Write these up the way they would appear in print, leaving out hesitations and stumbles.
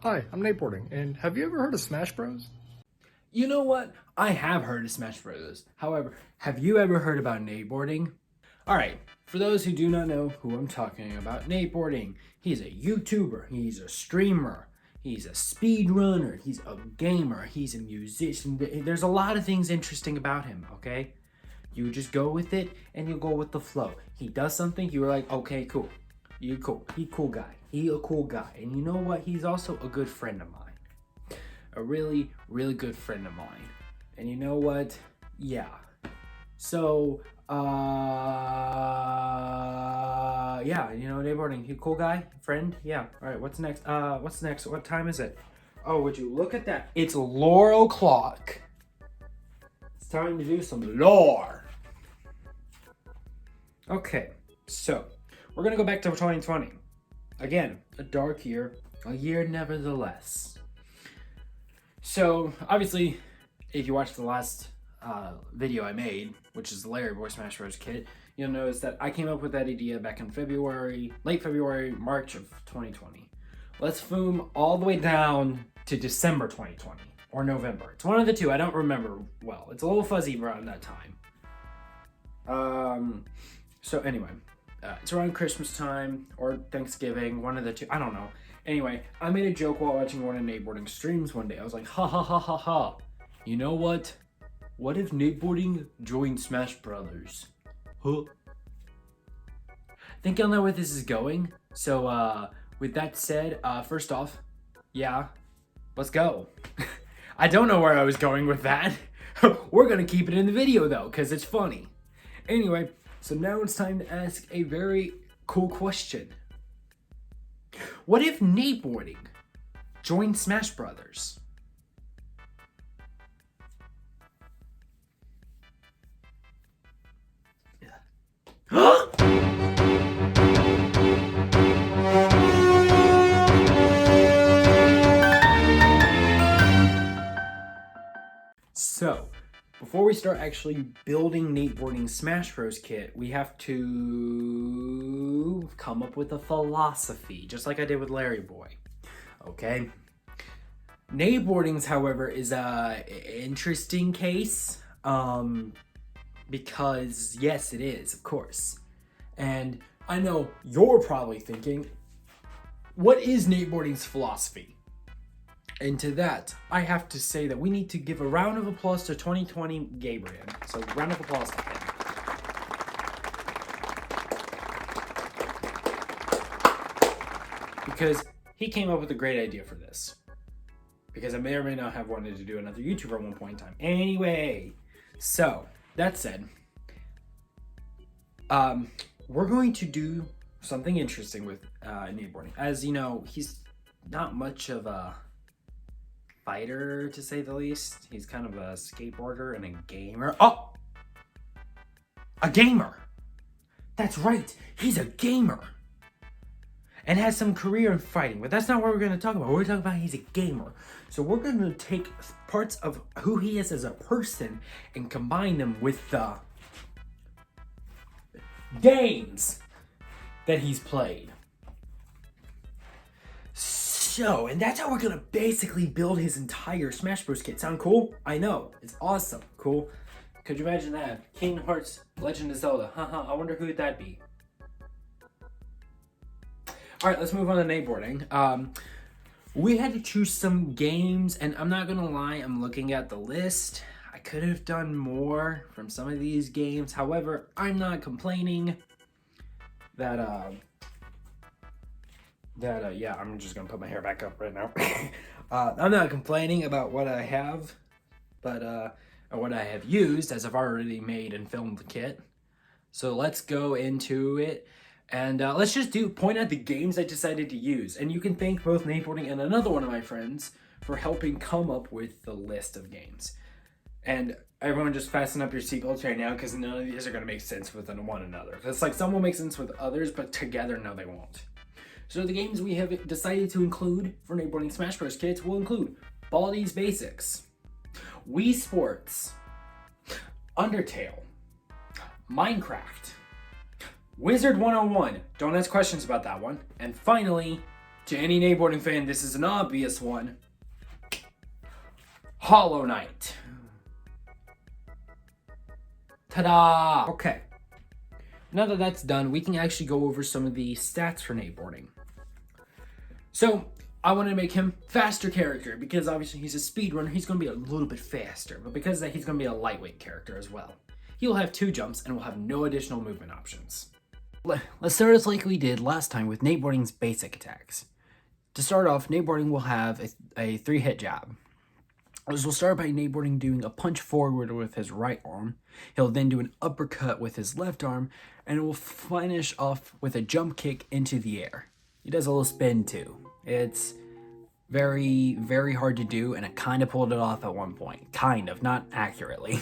Hi, I'm Nateboarding, and have you ever heard of Smash Bros? You know what? I have heard of Smash Bros. However, have you ever heard about Nateboarding? Alright, for those who do not know who I'm talking about, Nateboarding, he's a YouTuber, he's a streamer, he's a speedrunner, he's a gamer, he's a musician. There's a lot of things interesting about him, okay? You just go with it and you go with the flow. He does something, you're like, okay, cool. You're cool. He cool guy. He a cool guy. And you know what? He's also a good friend of mine. A really, really good friend of mine. And you know what? Yeah. So, yeah, you know, Nateboarding, he cool guy, friend, yeah. All right, what's next? What's next? What time is it? Oh, would you look at that? It's lore o'clock. It's time to do some lore. Okay, so we're gonna go back to 2020. Again, a dark year, a year nevertheless. So, obviously, if you watched the last video I made, which is the Larry Boy Smash Bros. Kit, you'll notice that I came up with that idea back in February, late February, March of 2020. Let's zoom all the way down to December 2020, or November. It's one of the two, I don't remember well. It's a little fuzzy around that time. So anyway, it's around Christmas time, or Thanksgiving, one of the two, I don't know. Anyway, I made a joke while watching one of Nateboarding streams one day. I was like, ha ha ha ha ha. You know what? What if Nateboarding joined Smash Brothers? Huh? Think you'll know where this is going. So, with that said, first off, yeah, let's go. I don't know where I was going with that. We're gonna keep it in the video though, because it's funny. Anyway, so now it's time to ask a very cool question. What if Nateboarding joined Smash Brothers? So, before we start actually building Nateboarding's Smash Bros. Kit, we have to come up with a philosophy, just like I did with Larry Boy. Okay? Nateboarding's, however, is a interesting case, because yes, it is, of course. And I know you're probably thinking, what is Nateboarding's philosophy? And to that, I have to say that we need to give a round of applause to 2020 Gabriel. So, round of applause to him. Because he came up with a great idea for this. Because I may or may not have wanted to do another YouTuber at one point in time. Anyway, so, that said, we're going to do something interesting with Nateboarding. As you know, he's not much of a fighter, to say the least. He's kind of a skateboarder and a gamer. Oh! A gamer! That's right! He's a gamer! And has some career in fighting, but that's not what we're going to talk about. We're talking about he's a gamer. So we're going to take parts of who he is as a person and combine them with the games that he's played. So, and that's how we're gonna basically build his entire Smash Bros. Kit. Sound cool? I know. It's awesome. Cool. Could you imagine that? Kingdom Hearts, Legend of Zelda. Haha, I wonder who'd that be. Alright, let's move on to Nateboarding. We had to choose some games, and I'm not gonna lie, I'm looking at the list. I could have done more from some of these games. However, I'm not complaining that, yeah, I'm just gonna put my hair back up right now. I'm not complaining about what I have, but, or what I have used, as I've already made and filmed the kit. So let's go into it, and let's just point out the games I decided to use. And you can thank both Nateboarding and another one of my friends for helping come up with the list of games. And everyone just fasten up your seatbelts right now, because none of these are gonna make sense with one another. It's like some will make sense with others, but together, no, they won't. So the games we have decided to include for Nateboarding Smash Bros. Kits will include Baldi's Basics, Wii Sports, Undertale, Minecraft, Wizard 101, don't ask questions about that one, and finally, To any Nateboarding fan, this is an obvious one. Hollow Knight. Ta-da! Okay. Now that that's done, we can actually go over some of the stats for Nateboarding. So, I wanted to make him faster character, because obviously he's a speedrunner, he's going to be a little bit faster, but because of that, he's going to be a lightweight character as well. He will have 2 jumps and will have no additional movement options. Let's start as like we did last time with Nateboarding's basic attacks. To start off, Nateboarding will have a 3-hit jab. We'll start by Nateboarding doing a punch forward with his right arm. He'll then do an uppercut with his left arm, and it will finish off with a jump kick into the air. He does a little spin too. It's very, very hard to do, and I kind of pulled it off at one point. Kind of, not accurately.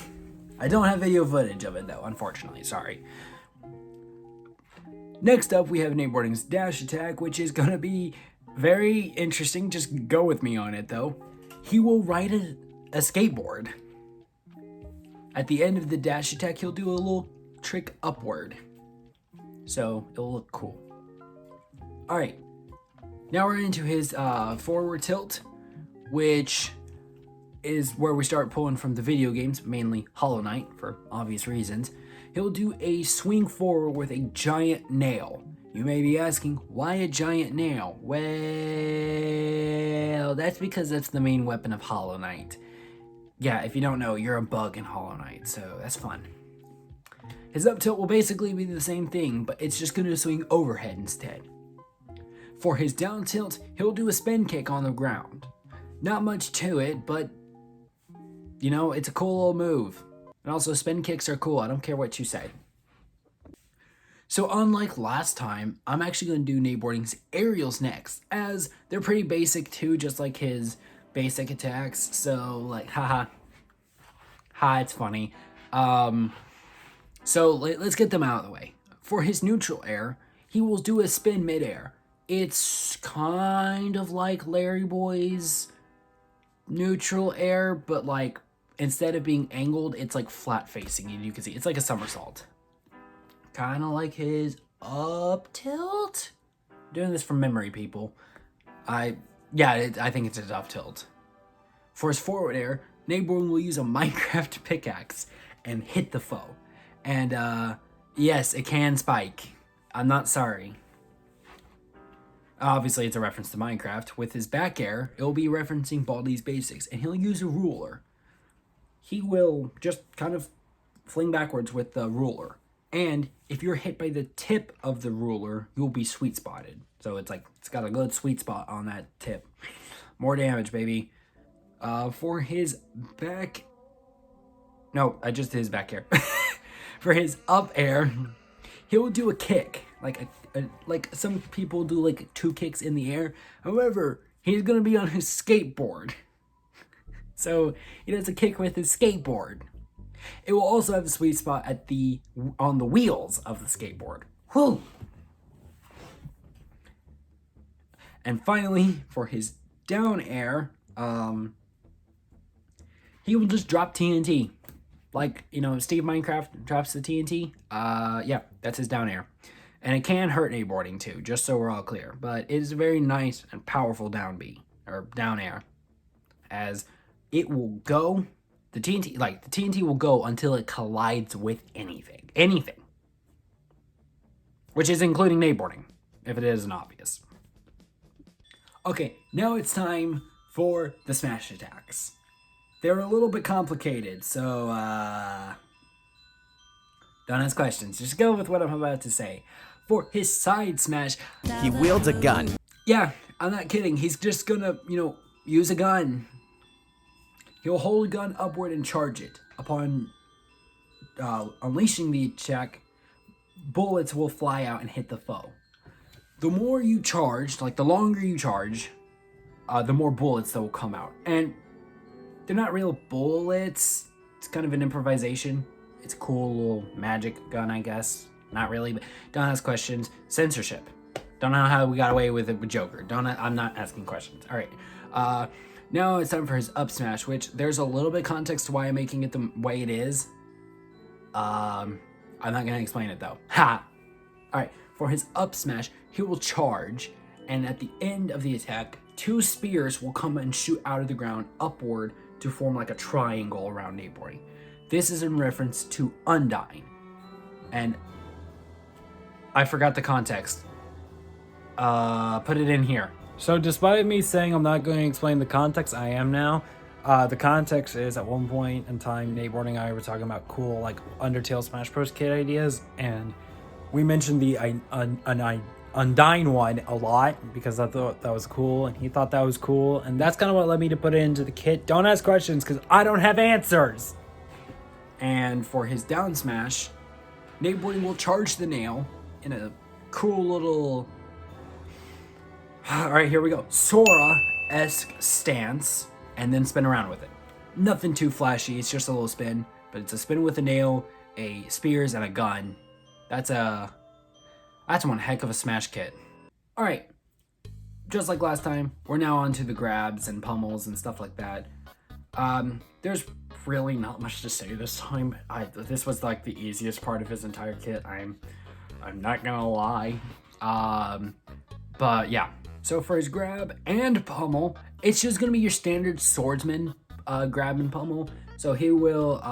I don't have video footage of it though, unfortunately, sorry. Next up, we have Nateboarding's dash attack, which is going to be very interesting. Just go with me on it though. He will ride a skateboard. At the end of the dash attack, he'll do a little trick upward. So it'll look cool. Alright, now we're into his forward tilt, which is where we start pulling from the video games, mainly Hollow Knight, for obvious reasons. He'll do a swing forward with a giant nail. You may be asking, why a giant nail? Well, that's because that's the main weapon of Hollow Knight. Yeah, if you don't know, you're a bug in Hollow Knight, so that's fun. His up tilt will basically be the same thing, but it's just going to swing overhead instead. For his down tilt, he'll do a spin kick on the ground. Not much to it, but, you know, it's a cool little move. And also, spin kicks are cool, I don't care what you say. So unlike last time, I'm actually going to do Nateboarding's aerials next, as they're pretty basic too, just like his basic attacks. So, like, haha. Ha, it's funny. So let's get them out of the way. For his neutral air, he will do a spin midair. It's kind of like Larry Boy's neutral air, but like instead of being angled, it's like flat facing, and you can see it's like a somersault. Kind of like his up tilt. Doing this from memory, people. I think it's his up tilt. For his forward air, Nateboarding will use a Minecraft pickaxe and hit the foe. And yes, it can spike. I'm not sorry. Obviously, it's a reference to Minecraft. With his back air, it will be referencing Baldi's basics, and he'll use a ruler. He will just kind of fling backwards with the ruler. And if you're hit by the tip of the ruler, you'll be sweet spotted. So it's like, it's got a good sweet spot on that tip. More damage, baby. For his back... No, I just did his back air. For his up air, he'll do a kick. Like some people do like 2 kicks in the air. However, he's going to be on his skateboard. So he does a kick with his skateboard. It will also have a sweet spot on the wheels of the skateboard. Whew. And finally, for his down air, he will just drop TNT. Like, you know, Steve Minecraft drops the TNT. Yeah, that's his down air. And it can hurt Nateboarding too, just so we're all clear. But it is a very nice and powerful down air. As it will go... The TNT will go until it collides with anything. Anything. Which is including Nateboarding, if it isn't obvious. Okay, now it's time for the smash attacks. They're a little bit complicated, so, don't ask questions. Just go with what I'm about to say. For his side smash, he wields a gun. Yeah, I'm not kidding. He's just gonna, use a gun. He'll hold a gun upward and charge it. Upon unleashing the attack, bullets will fly out and hit the foe. The more you charge, the longer you charge, the more bullets that will come out. And they're not real bullets. It's kind of an improvisation. It's a cool little magic gun, I guess. Not really, but don't ask questions. Censorship. Don't know how we got away with it with Joker. I'm not asking questions. All right. Now it's time for his up smash, which there's a little bit of context to why I'm making it the way it is. I'm not going to explain it, though. Ha! Alright, for his up smash, he will charge, and at the end of the attack, 2 spears will come and shoot out of the ground upward to form like a triangle around Nateboarding. This is in reference to Undying. And I forgot the context. Put it in here. So despite me saying I'm not going to explain the context, I am now. The context is at one point in time, Nateboarding and I were talking about cool like Undertale Smash Bros. Kit ideas, and we mentioned the Undying one a lot because I thought that was cool, and he thought that was cool, and that's kind of what led me to put it into the kit. Don't ask questions because I don't have answers. And for his down smash, Nateboarding will charge the nail in a cool little... Alright, here we go. Sora-esque stance, and then spin around with it. Nothing too flashy, it's just a little spin, but it's a spin with a nail, a spears, and a gun. That's one heck of a smash kit. Alright, just like last time, we're now on to the grabs and pummels and stuff like that. There's really not much to say this time. This was like the easiest part of his entire kit. I'm not gonna lie. But yeah. So for his grab and pummel, it's just gonna be your standard swordsman grab and pummel. So he will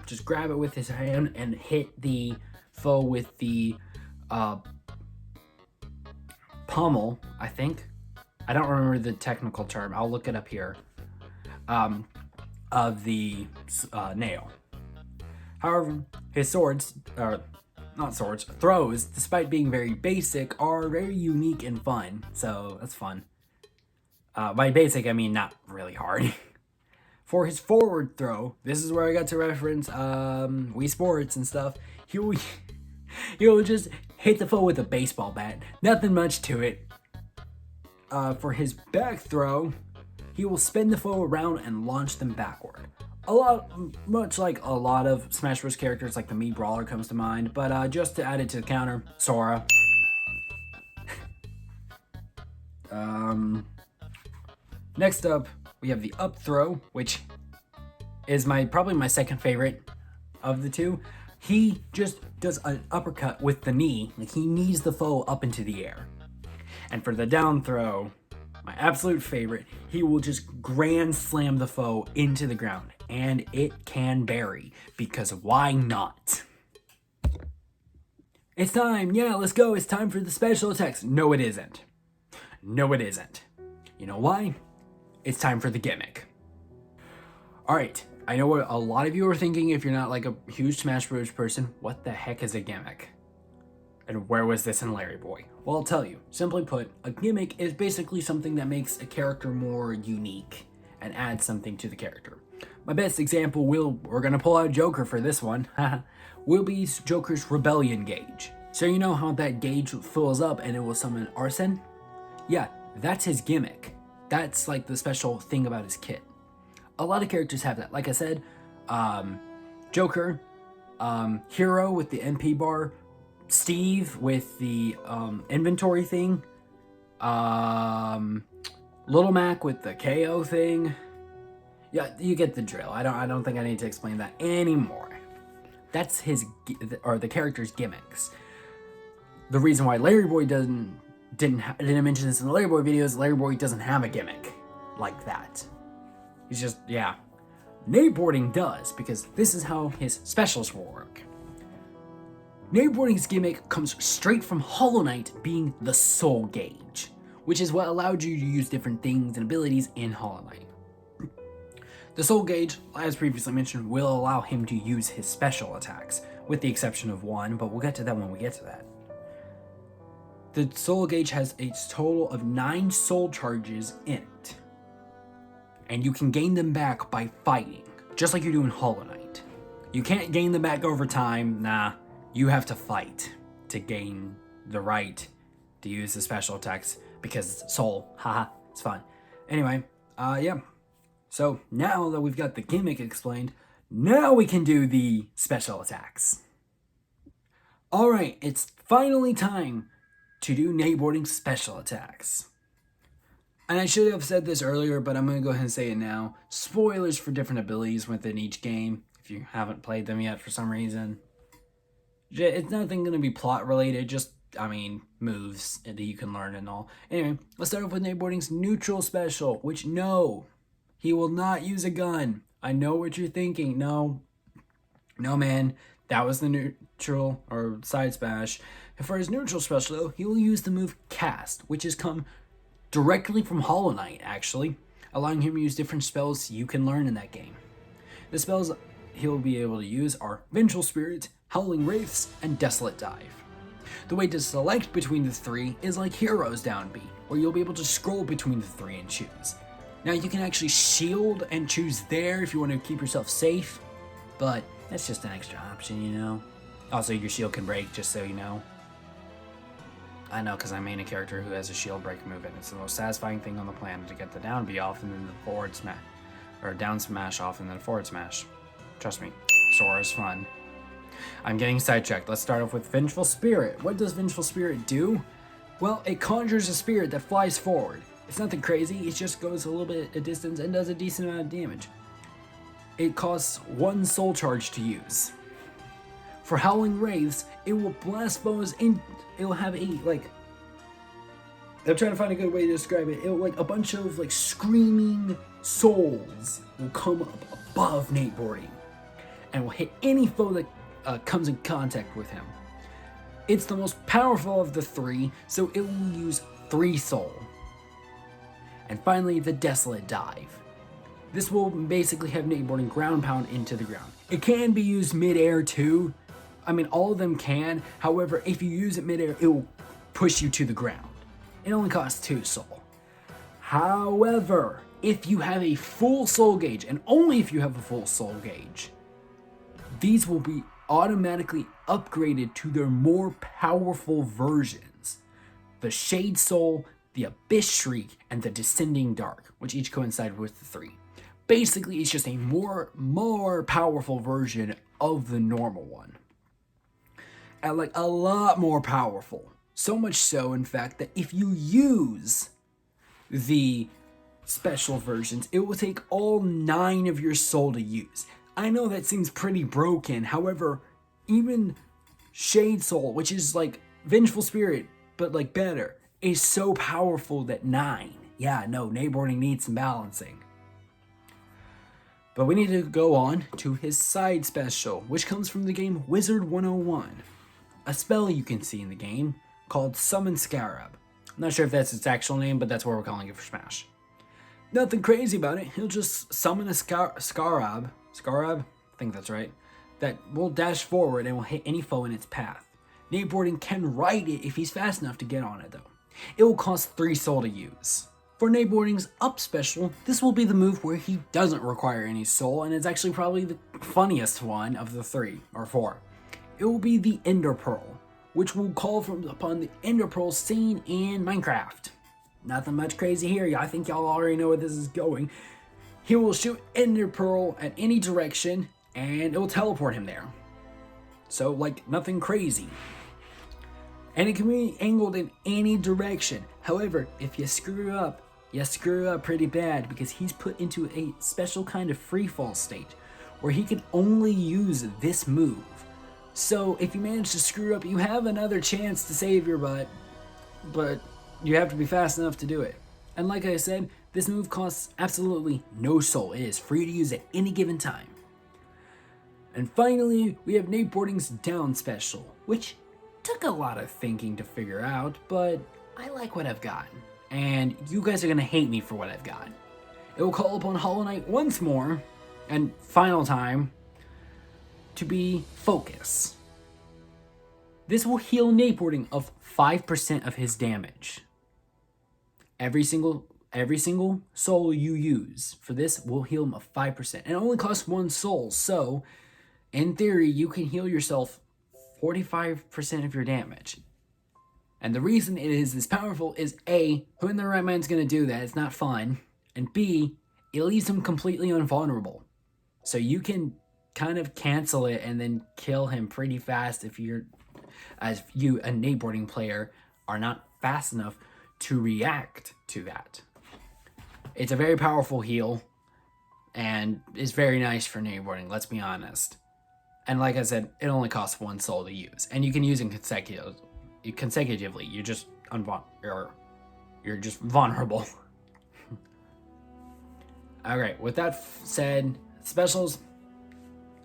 just grab it with his hand and hit the foe with the pummel, I think. I don't remember the technical term. I'll look it up here. Of the nail. However, his throws, despite being very basic, are very unique and fun. So that's fun. By basic, I mean not really hard. For his forward throw, this is where I got to reference Wii Sports and stuff. He'll just hit the foe with a baseball bat. Nothing much to it. For his back throw, he will spin the foe around and launch them backward. Much like a lot of Smash Bros. Characters, like the Mii Brawler comes to mind, but just to add it to the counter, Sora. Next up, we have the up throw, which is probably my second favorite of the two. He just does an uppercut with the knee, like he knees the foe up into the air. And for the down throw, my absolute favorite, he will just grand slam the foe into the ground, and it can bury, because why not? It's time, yeah, let's go, it's time for the special attacks. No, it isn't. No, it isn't. You know why? It's time for the gimmick. Alright, I know what a lot of you are thinking if you're not like a huge Smash Bros. Person, what the heck is a gimmick? And where was this in Larry Boy? Well, I'll tell you. Simply put, a gimmick is basically something that makes a character more unique and adds something to the character. My best example we're gonna pull out Joker for this one, will be Joker's Rebellion gauge. So you know how that gauge fills up and it will summon Arson? Yeah, that's his gimmick. That's like the special thing about his kit. A lot of characters have that. Like I said, Joker, Hero with the MP bar, Steve with the inventory thing, Little Mac with the KO thing. Yeah, you get the drill. I don't think I need to explain that anymore. That's the character's gimmicks. The reason why Larry Boy didn't mention this in the Larry Boy videos, Larry Boy doesn't have a gimmick like that. He's just, yeah. Nateboarding does, because this is how his specials will work. Nateboarding's gimmick comes straight from Hollow Knight being the Soul Gauge, which is what allowed you to use different things and abilities in Hollow Knight. The Soul Gauge, as previously mentioned, will allow him to use his special attacks, with the exception of one, but we'll get to that when we get to that. The Soul Gauge has a total of 9 soul charges in it, and you can gain them back by fighting, just like you do in Hollow Knight. You can't gain them back over time, nah. You have to fight to gain the right to use the special attacks because it's soul. Haha, it's fun. Anyway, yeah. So now that we've got the gimmick explained, now we can do the special attacks. Alright, it's finally time to do Nateboarding special attacks. And I should have said this earlier, but I'm going to go ahead and say it now. Spoilers for different abilities within each game, if you haven't played them yet for some reason. It's nothing going to be plot related, just moves that you can learn and all. Anyway, let's start off with Nateboarding's neutral special, which no, he will not use a gun. I know what you're thinking. No, man, that was the neutral or side smash. And for his neutral special, though, he will use the move Cast, which has come directly from Hollow Knight, actually, allowing him to use different spells you can learn in that game. The spells he'll be able to use are Vengeful Spirit, Howling Wraiths, and Desolate Dive. The way to select between the three is like Heroes Down B, where you'll be able to scroll between the three and choose. Now you can actually shield and choose there if you want to keep yourself safe, but that's just an extra option, you know. Also, your shield can break, just so you know. I know, because I main a character who has a shield break move, and it's the most satisfying thing on the planet to get the down B off and then the forward smash, or down smash off and then forward smash. Trust me, Sora is fun. I'm getting sidetracked. Let's start off with Vengeful Spirit. What does Vengeful Spirit do? Well, it conjures a spirit that flies forward. It's nothing crazy, it just goes a little bit of distance and does a decent amount of damage. It costs 1 soul charge to use. For Howling Wraiths, it will blast foes in. It will have I'm trying to find a good way to describe it. It'll a bunch of screaming souls will come up above Nateboarding and will hit any foe that comes in contact with him. It's the most powerful of the 3, so it will use 3 soul. And finally, the Desolate Dive. This will basically have Nateboarding ground pound into the ground. It can be used mid-air too. All of them can. However, if you use it mid-air, it will push you to the ground. It only costs 2 soul. However, if you have a full soul gauge, and only if you have a full soul gauge, these will be automatically upgraded to their more powerful versions. The Shade Soul, the Abyss Shriek, and the Descending Dark, which each coincide with the 3. Basically, it's just a more powerful version of the normal one. And a lot more powerful. So much so, in fact, that if you use the special versions, it will take all 9 of your soul to use. I know that seems pretty broken, however, even Shade Soul, which is Vengeful Spirit, but better, is so powerful that 9. Yeah, no, Nateboarding needs some balancing. But we need to go on to his side special, which comes from the game Wizard 101. A spell you can see in the game called Summon Scarab. I'm not sure if that's its actual name, but that's what we're calling it for Smash. Nothing crazy about it, he'll just summon a Scarab, I think that's right, that will dash forward and will hit any foe in its path. Nateboarding can ride it if he's fast enough to get on it though. It will cost 3 soul to use. For Nateboarding's up special, this will be the move where he doesn't require any soul, and it's actually probably the funniest one of the 3 or 4. It will be the Ender Pearl, which will call upon the Ender Pearl seen in Minecraft. Nothing much crazy here, I think y'all already know where this is going. He will shoot Ender Pearl at any direction, and it will teleport him there. So, nothing crazy. And it can be angled in any direction. However, if you screw up pretty bad, because he's put into a special kind of freefall state where he can only use this move. So if you manage to screw up, you have another chance to save your butt, but you have to be fast enough to do it. And like I said, this move costs absolutely no soul. It is free to use at any given time. And finally, we have Nateboarding's down special, which took a lot of thinking to figure out, but I like what I've gotten. And you guys are gonna hate me for what I've got. It will call upon Hollow Knight once more, and final time, to be Focus. This will heal Nateboarding of 5% of his damage. Every single soul you use for this will heal him of 5%. And it only costs 1 soul, so in theory, you can heal yourself 45% of your damage. And the reason it is this powerful is A, who in their right mind is going to do that? It's not fun. And B, it leaves him completely invulnerable. So you can kind of cancel it and then kill him pretty fast if a Nateboarding player, are not fast enough to react to that. It's a very powerful heal and is very nice for Nateboarding, let's be honest. And like I said, it only costs 1 soul to use, and you can use it consecutively. You're just you're just vulnerable. Alright, with that said, specials,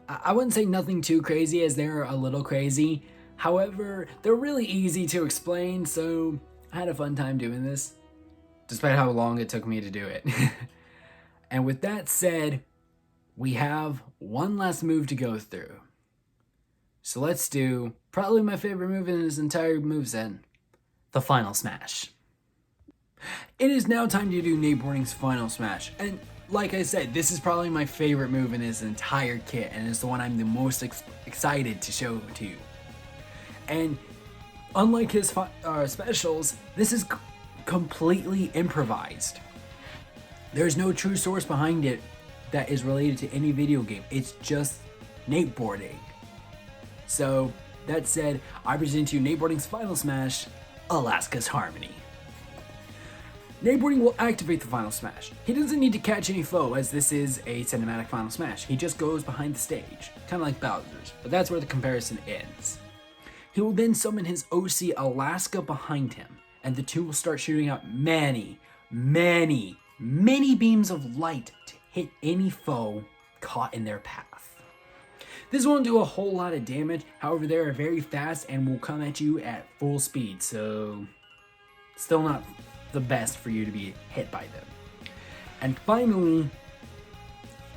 I wouldn't say nothing too crazy, as they're a little crazy. However, they're really easy to explain, so I had a fun time doing this, despite how long it took me to do it. And with that said, we have one last move to go through. So let's do probably my favorite move in this entire moveset, the Final Smash. It is now time to do Nateboarding's Final Smash, and like I said, this is probably my favorite move in his entire kit, and it's the one I'm the most excited to show to you. And unlike his specials, this is completely improvised. There's no true source behind it that is related to any video game. It's just Nateboarding. So, that said, I present to you Nateboarding's Final Smash, Alaska's Harmony. Nateboarding will activate the Final Smash. He doesn't need to catch any foe, as this is a cinematic Final Smash. He just goes behind the stage, kind of like Bowser's, but that's where the comparison ends. He will then summon his OC Alaska behind him, and the two will start shooting out many beams of light to hit any foe caught in their path. This won't do a whole lot of damage, however they are very fast and will come at you at full speed, so still not the best for you to be hit by them. And finally,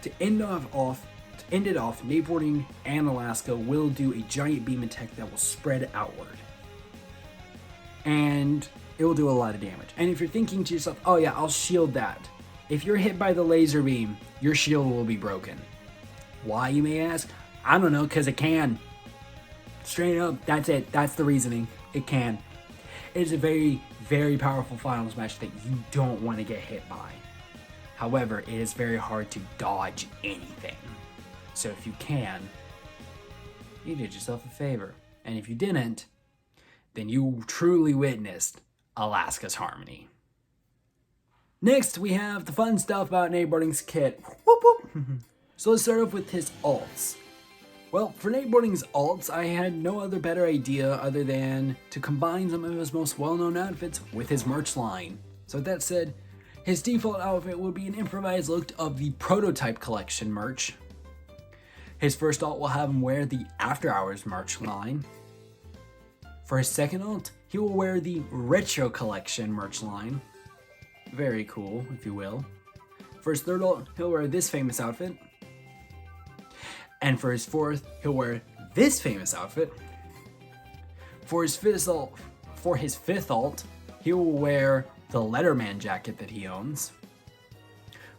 to end it off, Nateboarding and Alaska will do a giant beam attack that will spread outward. And it will do a lot of damage. And if you're thinking to yourself, oh yeah, I'll shield that. If you're hit by the laser beam, your shield will be broken. Why, you may ask? I don't know, because it can. Straight up, that's it. That's the reasoning. It can. It is a very powerful Final Smash that you don't want to get hit by. However, it is very hard to dodge anything. So if you can, you did yourself a favor. And if you didn't, then you truly witnessed Alaska's Harmony. Next, we have the fun stuff about Nateboarding's kit. Whoop whoop. So let's start off with his alts. Well, for Nateboarding's alts, I had no other better idea other than to combine some of his most well-known outfits with his merch line. So with that said, his default outfit will be an improvised look of the Prototype Collection merch. His first alt will have him wear the After Hours merch line. For his second alt, he will wear the Retro Collection merch line. Very cool, if you will. For his third alt, he'll wear this famous outfit. And for his fourth, he'll wear this famous outfit. For his fifth alt, he will wear the Letterman jacket that he owns.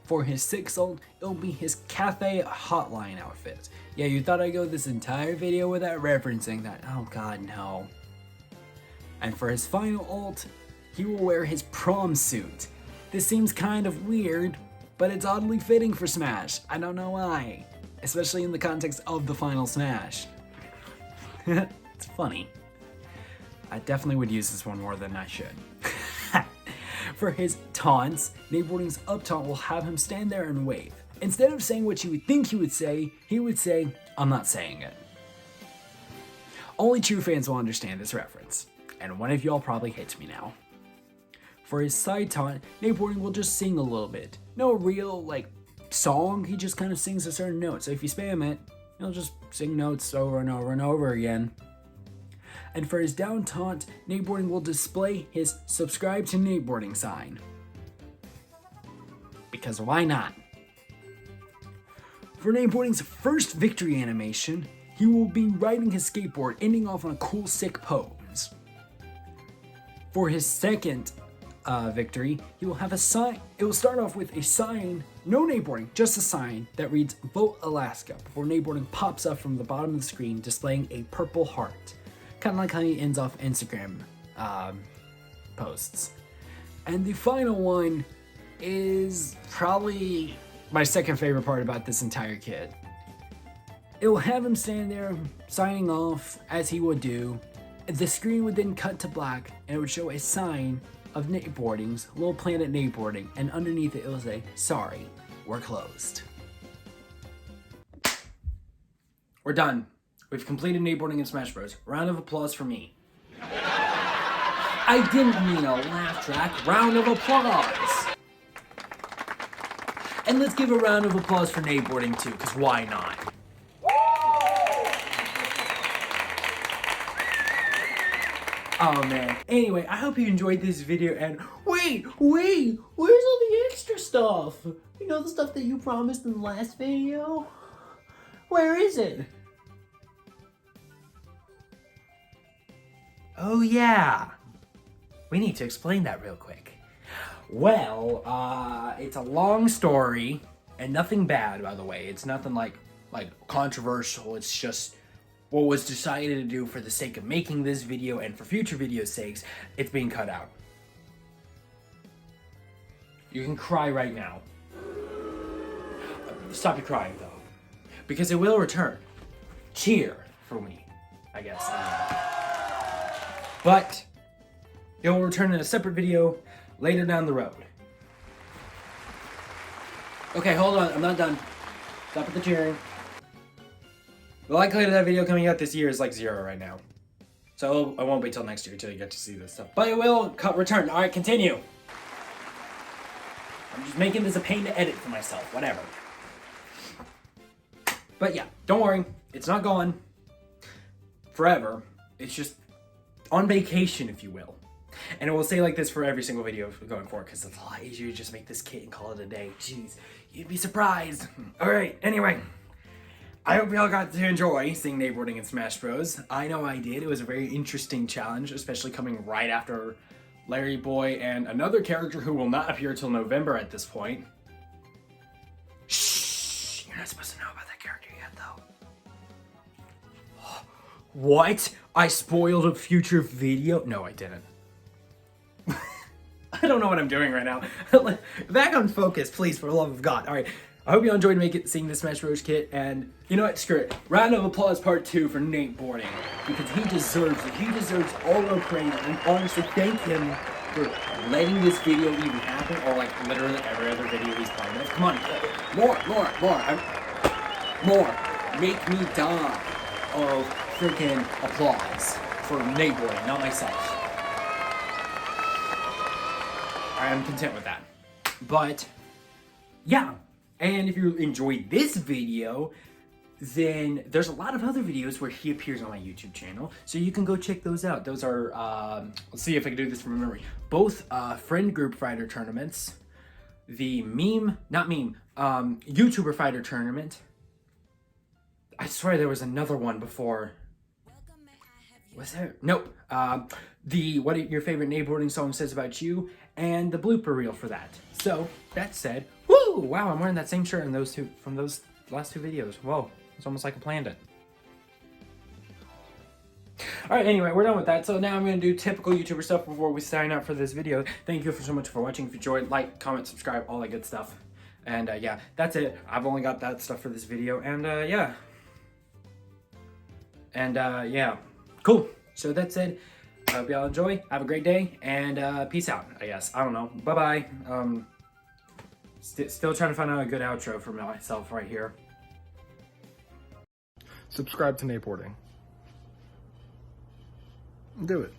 For his sixth alt, it'll be his Cafe Hotline outfit. Yeah, you thought I'd go this entire video without referencing that. Oh god, no. And for his final alt, he will wear his prom suit. This seems kind of weird, but it's oddly fitting for Smash. I don't know why. Especially in the context of the Final Smash. It's funny. I definitely would use this one more than I should. For his taunts, Nateboarding's up taunt will have him stand there and wave. Instead of saying what you would think he would say, I'm not saying it. Only true fans will understand this reference, and one of y'all probably hates me now. For his side taunt, Nateboarding will just sing a little bit. No real, song, he just kind of sings a certain note, so if you spam it, he'll just sing notes over and over and over again. And for his down taunt, Nateboarding will display his subscribe to Nateboarding sign. Because why not? For Nateboarding's first victory animation, he will be riding his skateboard, ending off on a cool sick pose. For his second victory, he will have a sign. It will start off with a sign, no Nateboarding, just a sign that reads Vote Alaska, before Nateboarding pops up from the bottom of the screen displaying a purple heart. Kind of like how he ends off Instagram posts. And the final one is probably my second favorite part about this entire kit. It will have him stand there signing off as he would do. The screen would then cut to black and it would show a sign of Nateboarding's Little Planet Nateboarding, and underneath it will say, sorry, we're closed. We're done. We've completed Nateboarding in Smash Bros. Round of applause for me. I didn't mean a laugh track. Round of applause. And let's give a round of applause for Nateboarding too, because why not? Oh man. Anyway, I hope you enjoyed this video, and wait, where's all the extra stuff? You know, the stuff that you promised in the last video? Where is it? Oh yeah. We need to explain that real quick. Well, it's a long story, and nothing bad, by the way. It's nothing like controversial. It's just what was decided to do for the sake of making this video and for future videos' sakes. It's being cut out. You can cry right now. Stop your crying though, because it will return. Cheer for me, I guess. But it will return in a separate video later down the road. Okay, hold on, I'm not done. Stop with the cheering. The likelihood of that video coming out this year is like 0 right now. So I won't wait till next year till you get to see this stuff. But it will return. All right, continue. I'm just making this a pain to edit for myself, whatever. But yeah, don't worry, it's not gone forever. It's just on vacation, if you will. And it will stay like this for every single video going forward, because it's a lot easier to just make this kit and call it a day. Jeez, you'd be surprised. Alright, anyway. I hope y'all got to enjoy seeing Nateboarding in Smash Bros. I know I did. It was a very interesting challenge, especially coming right after Larry Boy and another character who will not appear till November at this point. Shh! You're not supposed to know about that character yet, though. What? I spoiled a future video? No, I didn't. I don't know what I'm doing right now. Back on focus, please, for the love of God. All right, I hope you all enjoyed seeing the Smash Bros. Kit, and you know what, screw it. Round of applause part 2 for Nateboarding, because he deserves it. He deserves all our praise, and honestly, thank him for letting this video even happen, or like literally every other video he's part of. Come on, more. Make me die of freaking applause for Nateboarding, not myself. I am content with that. But yeah, and if you enjoyed this video, then there's a lot of other videos where he appears on my YouTube channel, so you can go check those out. Those are, let's see if I can do this from memory. Both friend group fighter tournaments, the YouTuber fighter tournament. I swear there was another one before. Was there? Nope. The What Your Favorite Nateboarding Song Says About You, and the blooper reel for that. So, that said, woo! Wow, I'm wearing that same shirt in from those last 2 videos. Whoa, it's almost like I planned it. Alright, anyway, we're done with that. So now I'm going to do typical YouTuber stuff before we sign up for this video. Thank you so much for watching. If you enjoyed, like, comment, subscribe, all that good stuff. And yeah, that's it. I've only got that stuff for this video, and yeah. And yeah. Cool. So that's it. I hope y'all enjoy. Have a great day, and peace out, I guess. I don't know. Bye-bye. Still trying to find out a good outro for myself right here. Subscribe to Nateboarding. Do it.